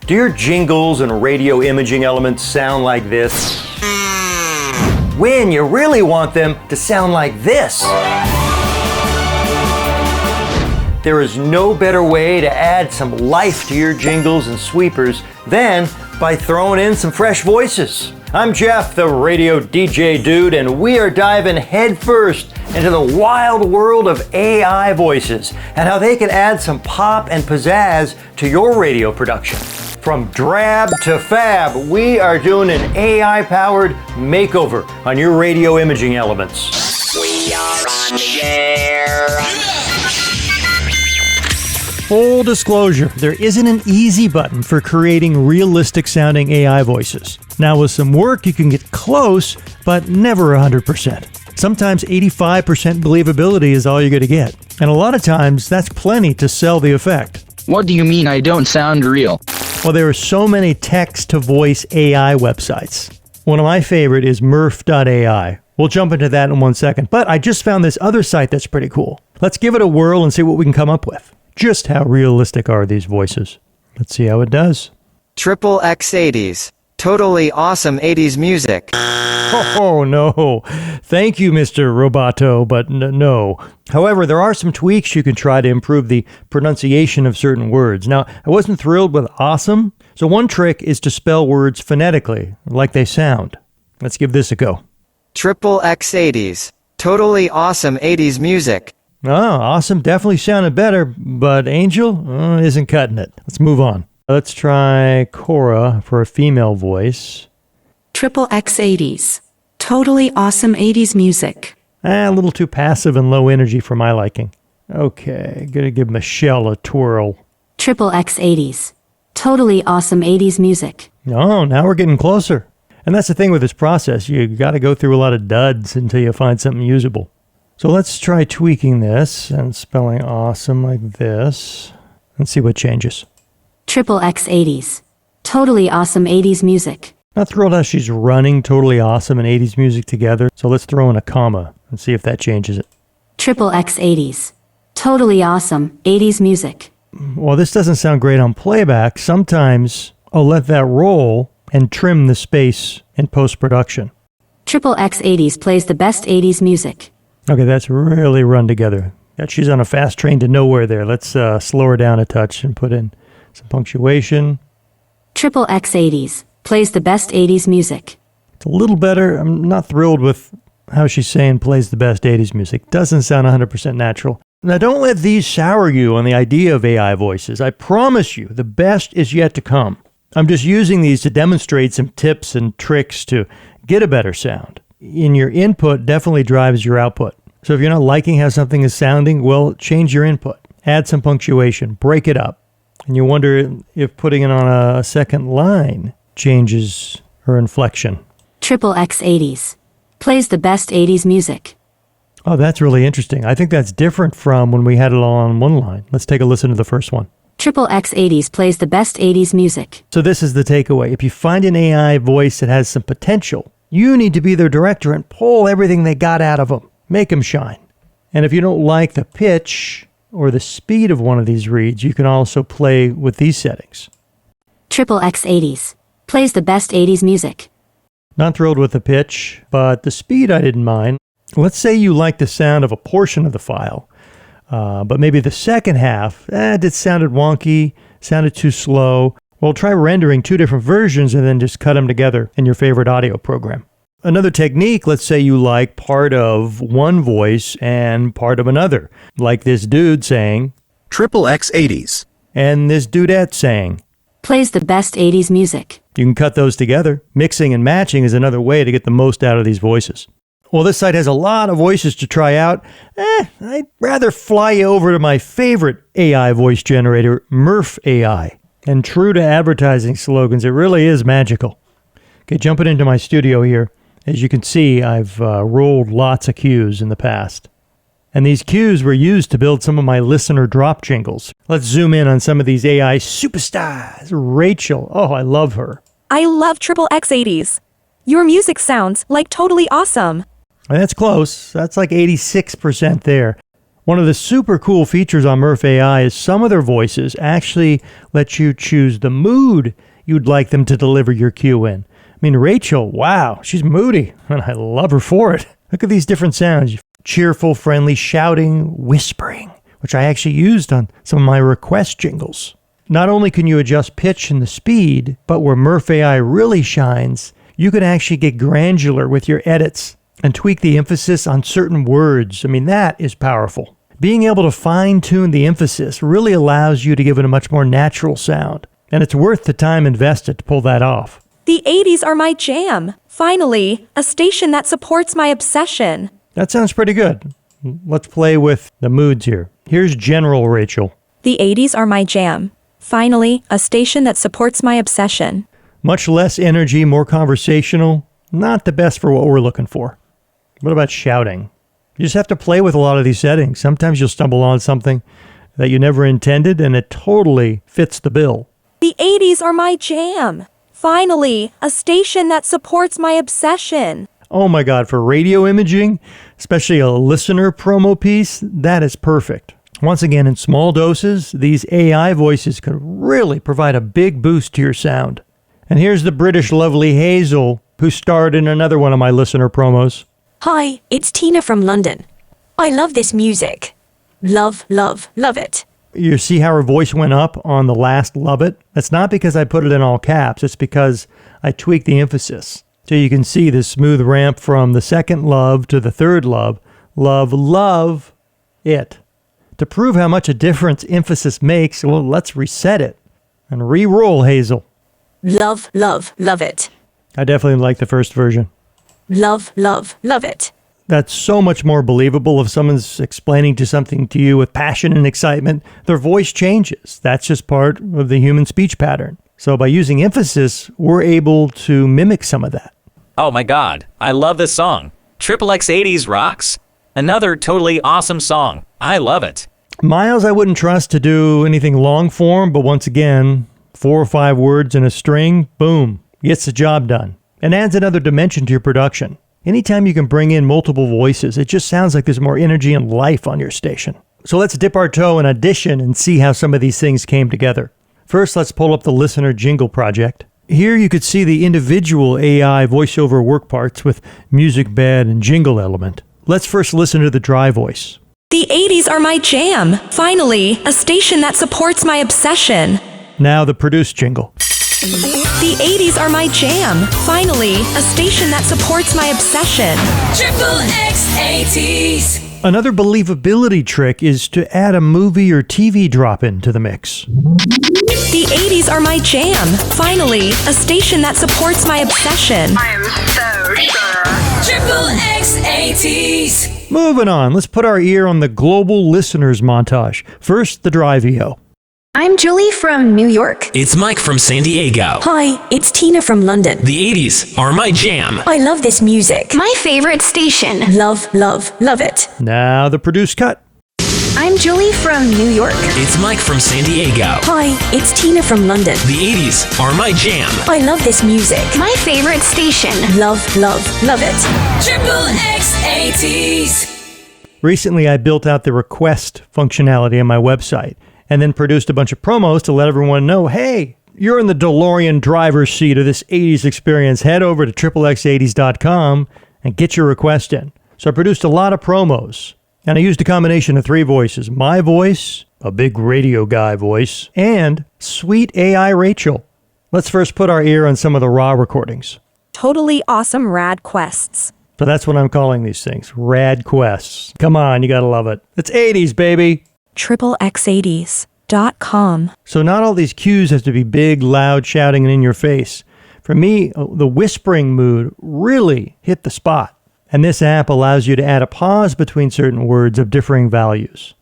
Do your jingles and radio imaging elements sound like this? When you really want them to sound like this? There is no better way to add some life to your jingles and sweepers than by throwing in some fresh voices. I'm Jeff, the radio DJ dude, and we are diving headfirst into the wild world of AI voices and how they can add some pop and pizzazz to your radio production. From drab to fab, we are doing an AI-powered makeover on your radio imaging elements. We are on the air. Full disclosure, there isn't an easy button for creating realistic sounding AI voices. Now with some work you can get close, but never 100%. Sometimes 85% believability is all you're going to get. And a lot of times that's plenty to sell the effect. What do you mean I don't sound real? Well, there are so many text-to-voice AI websites. One of my favorite is murph.ai. We'll jump into that in 1 second, but I just found this other site that's pretty cool. Let's give it a whirl and see what we can come up with. Just how realistic are these voices? Let's see how it does. Triple X 80s. Totally awesome 80s music. Oh, no. Thank you, Mr. Roboto, but no. However, there are some tweaks you can try to improve the pronunciation of certain words. Now, I wasn't thrilled with awesome, so one trick is to spell words phonetically, like they sound. Let's give this a go. Triple X 80s. Totally awesome 80s music. Oh, awesome definitely sounded better, but Angel isn't cutting it. Let's move on. Let's try Cora for a female voice. Triple X 80s. Totally awesome 80s music. A little too passive and low energy for my liking. Okay, gonna give Michelle a twirl. Triple X 80s. Totally awesome 80s music. Oh, now we're getting closer. And that's the thing with this process. You gotta go through a lot of duds until you find something usable. So let's try tweaking this and spelling awesome like this and see what changes. Triple X 80s. Totally awesome 80s music. Not thrilled how she's running totally awesome and 80s music together, so let's throw in a comma and see if that changes it. Triple X 80s. Totally awesome 80s music. Well, this doesn't sound great on playback. Sometimes I'll let that roll and trim the space in post-production. Triple X 80s plays the best 80s music. Okay, that's really run together. She's on a fast train to nowhere there. Let's slow her down a touch and put in some punctuation. Triple X 80s plays the best 80s music. It's a little better. I'm not thrilled with how she's saying plays the best 80s music. Doesn't sound 100% natural. Now, don't let these sour you on the idea of AI voices. I promise you, the best is yet to come. I'm just using these to demonstrate some tips and tricks to get a better sound. In your input definitely drives your output. So if you're not liking how something is sounding, well, change your input. Add some punctuation. Break it up. And you wonder if putting it on a second line changes her inflection. Triple X 80s plays the best 80s music. Oh, that's really interesting. I think that's different from when we had it all on one line. Let's take a listen to the first one. Triple X 80s plays the best 80s music. So this is the takeaway. If you find an AI voice that has some potential, you need to be their director and pull everything they got out of them. Make them shine. And if you don't like the pitch or the speed of one of these reads, you can also play with these settings. Triple X 80s plays the best 80s music. Not thrilled with the pitch, but the speed I didn't mind. Let's say you like the sound of a portion of the file, but maybe the second half, it sounded wonky, sounded too slow. Well, try rendering two different versions and then just cut them together in your favorite audio program. Another technique, let's say you like part of one voice and part of another, like this dude saying, Triple X 80s. And this dudette saying, plays the best 80s music. You can cut those together. Mixing and matching is another way to get the most out of these voices. Well, this site has a lot of voices to try out. I'd rather fly you over to my favorite AI voice generator, Murph AI. And true to advertising slogans, it really is magical. Okay, jumping into my studio here. As you can see, I've rolled lots of cues in the past. And these cues were used to build some of my listener drop jingles. Let's zoom in on some of these AI superstars. Rachel, oh, I love her. I love Triple X 80s. Your music sounds like totally awesome. And that's close. That's like 86% there. One of the super cool features on Murph AI is some of their voices actually let you choose the mood you'd like them to deliver your cue in. I mean, Rachel, wow, she's moody, and I love her for it. Look at these different sounds. Cheerful, friendly, shouting, whispering, which I actually used on some of my request jingles. Not only can you adjust pitch and the speed, but where Murph AI really shines, you can actually get granular with your edits and tweak the emphasis on certain words. I mean, that is powerful. Being able to fine-tune the emphasis really allows you to give it a much more natural sound, and it's worth the time invested to pull that off. The 80s are my jam. Finally, a station that supports my obsession. That sounds pretty good. Let's play with the moods here. Here's General Rachel. The 80s are my jam. Finally, a station that supports my obsession. Much less energy, more conversational. Not the best for what we're looking for. What about shouting? You just have to play with a lot of these settings. Sometimes you'll stumble on something that you never intended, and it totally fits the bill. The 80s are my jam. Finally, a station that supports my obsession. Oh my God, for radio imaging, especially a listener promo piece, that is perfect. Once again, in small doses, these AI voices can really provide a big boost to your sound. And here's the British lovely Hazel, who starred in another one of my listener promos. Hi, it's Tina from London. I love this music. Love, love, love it. You see how her voice went up on the last love it? That's not because I put it in all caps. It's because I tweaked the emphasis. So you can see the smooth ramp from the second love to the third love. Love, love it. To prove how much a difference emphasis makes, well, let's reset it and re-roll, Hazel. Love, love, love it. I definitely like the first version. Love, love, love it. That's so much more believable if someone's explaining to something to you with passion and excitement. Their voice changes. That's just part of the human speech pattern. So by using emphasis, we're able to mimic some of that. Oh my God, I love this song. Triple X 80s rocks. Another totally awesome song. I love it. Miles, I wouldn't trust to do anything long form, but once again, 4 or 5 words in a string, boom, gets the job done. And adds another dimension to your production. Anytime you can bring in multiple voices, it just sounds like there's more energy and life on your station. So let's dip our toe in Audition and see how some of these things came together. First, let's pull up the Listener Jingle project. Here you could see the individual AI voiceover work parts with music bed and jingle element. Let's first listen to the dry voice. The 80s are my jam. Finally, a station that supports my obsession. Now the produced jingle. The 80s are my jam. Finally, a station that supports my obsession. Triple X 80s. Another believability trick is to add a movie or TV drop-in to the mix. The 80s are my jam. Finally, a station that supports my obsession. I am so sure. Triple X 80s. Moving on, let's put our ear on the global listeners montage. First, the dry VO. I'm Julie from New York. It's Mike from San Diego. Hi, it's Tina from London. The 80s are my jam. I love this music. My favorite station. Love, love, love it. Now the produced cut. I'm Julie from New York. It's Mike from San Diego. Hi, it's Tina from London. The 80s are my jam. I love this music. My favorite station. Love, love, love it. Triple X 80s. Recently, I built out the request functionality on my website and then produced a bunch of promos to let everyone know, hey, you're in the DeLorean driver's seat of this 80s experience. Head over to triplexx80s.com and get your request in. So I produced a lot of promos, and I used a combination of 3 voices. My voice, a big radio guy voice, and sweet AI Rachel. Let's first put our ear on some of the raw recordings. Totally awesome rad quests. So that's what I'm calling these things, rad quests. Come on, you gotta love it. It's 80s, baby. triplexx80s.com. So not all these cues have to be big, loud, shouting, and in your face. For me, the whispering mood really hit the spot. And this app allows you to add a pause between certain words of differing values.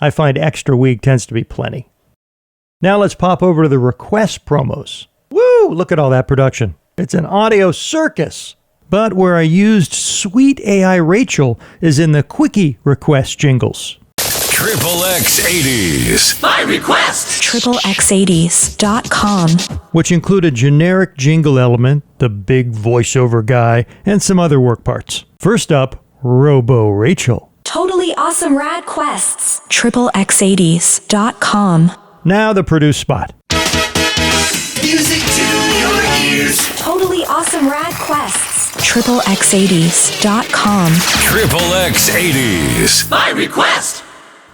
I find extra weak tends to be plenty. Now let's pop over to the request promos. Woo! Look at all that production. It's an audio circus. But where I used sweet AI Rachel is in the quickie request jingles. Triple X 80s. My request. triplexx80s.com. Which include a generic jingle element, the big voiceover guy, and some other work parts. First up, Robo Rachel. Totally awesome rad quests. XXX80s.com. Now the produce spot. Music to your ears. Totally awesome rad quests. XXX80s.com. XXX80s. My request.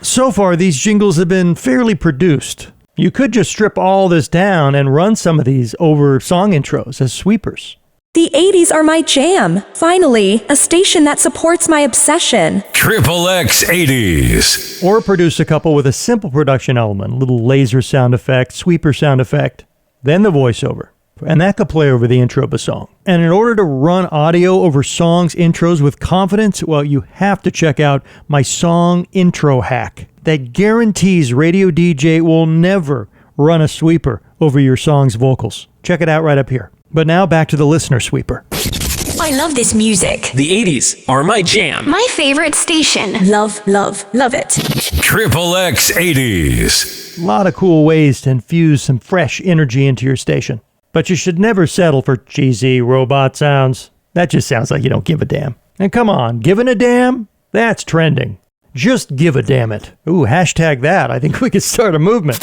So far, these jingles have been fairly produced. You could just strip all this down and run some of these over song intros as sweepers. The 80s are my jam. Finally, a station that supports my obsession. XXX80s. Or produce a couple with a simple production element, a little laser sound effect, sweeper sound effect, then the voiceover. And that could play over the intro of a song. And in order to run audio over songs intros with confidence, well, you have to check out my song intro hack that guarantees RadioDJ will never run a sweeper over your song's vocals. Check it out right up here. But now back to the listener sweeper. I love this music. The 80s are my jam. My favorite station. Love, love, love it. XXX80s. A lot of cool ways to infuse some fresh energy into your station. But you should never settle for cheesy robot sounds. That just sounds like you don't give a damn. And come on, giving a damn? That's trending. Just give a damn it. Ooh, hashtag that. I think we could start a movement.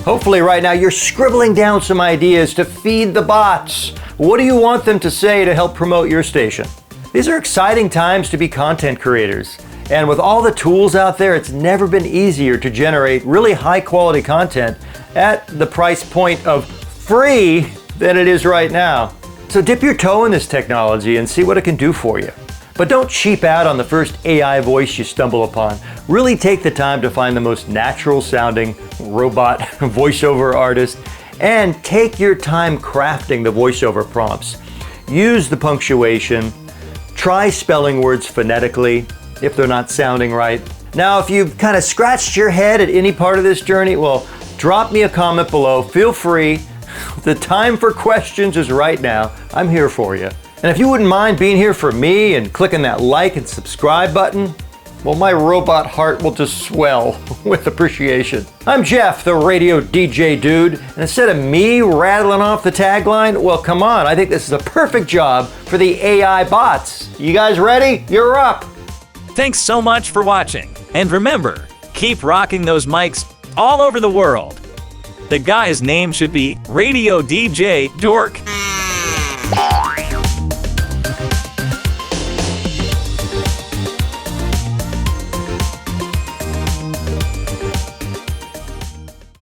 Hopefully right now you're scribbling down some ideas to feed the bots. What do you want them to say to help promote your station? These are exciting times to be content creators. And with all the tools out there, it's never been easier to generate really high quality content at the price point of free than it is right now. So dip your toe in this technology and see what it can do for you. But don't cheap out on the first AI voice you stumble upon. Really take the time to find the most natural sounding robot voiceover artist and take your time crafting the voiceover prompts. Use the punctuation. Try spelling words phonetically if they're not sounding right. Now, if you've kind of scratched your head at any part of this journey, well, drop me a comment below. Feel free. The time for questions is right now. I'm here for you. And if you wouldn't mind being here for me and clicking that like and subscribe button, well, my robot heart will just swell with appreciation. I'm Jeff, the radio DJ dude, and instead of me rattling off the tagline, well, come on, I think this is a perfect job for the AI bots. You guys ready? You're up. Thanks so much for watching. And remember, keep rocking those mics all over the world. The guy's name should be Radio DJ Dork.